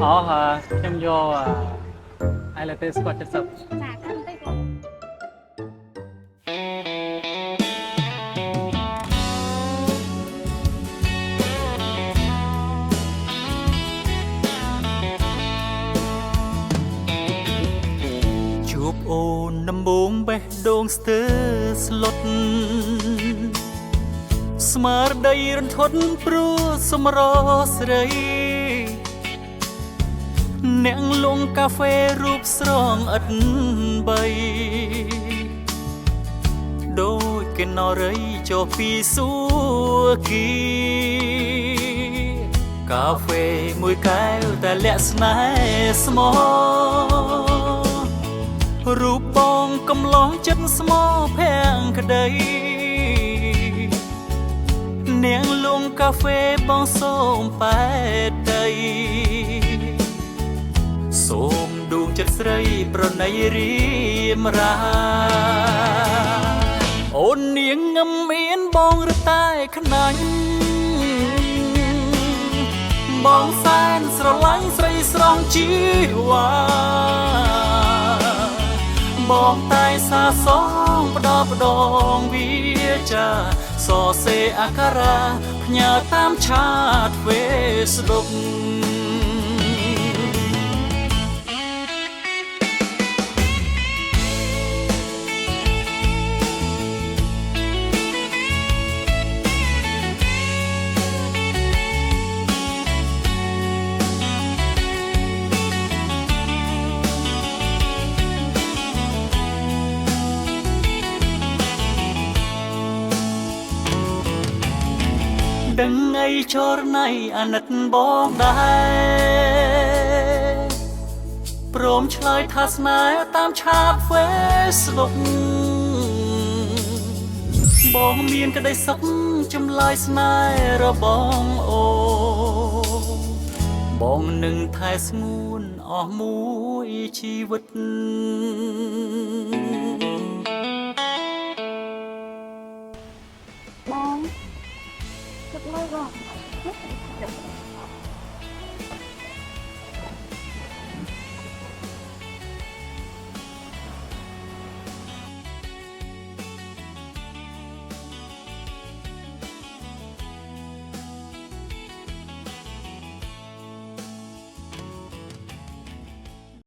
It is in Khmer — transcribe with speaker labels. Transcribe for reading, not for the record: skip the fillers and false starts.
Speaker 1: ខ្ញុំយកអាយឡាតេស្កត70ចាកាន់តិច
Speaker 2: ជួបអូនដំបងបេះដូងស្ទើស្លុតស្មារតីរន្ធត់ព្រោះសម្រស្រីអ្នកលងកាហ្វេរូបស្រងឥតបីដូចកេណរីចុះពីសួគីកាហ្វេមួយកែវតែលាក់ស្នេហ៍ស្មោរូបបងកំឡងចិត្តស្មោភាំងក្តីនាងលងកាហ្វេបងសូមប៉ែតីសូមដួងចិត្តស្រីប្រណីរៀមរាអូននាងងឹមមានបងរតែខ្នាញ់បងសែនស្រឡាញ់ស្រីស្រងជីវ៉ាបងតែសាសងផ្ដោផ្ដងវាចាសរសេរអក្ខរាផ្ញើតាមឆាត Facebook ដឹងអីចរណៃអាណិតបងដែរព្រមឆ្លើយថាស្នេហ៍តាមឆាត Facebook បងមានក្តីសុខចម្លើយស្នេហ៍របងអូបងនឹងថែស្ងួនអស់មួយជីវិត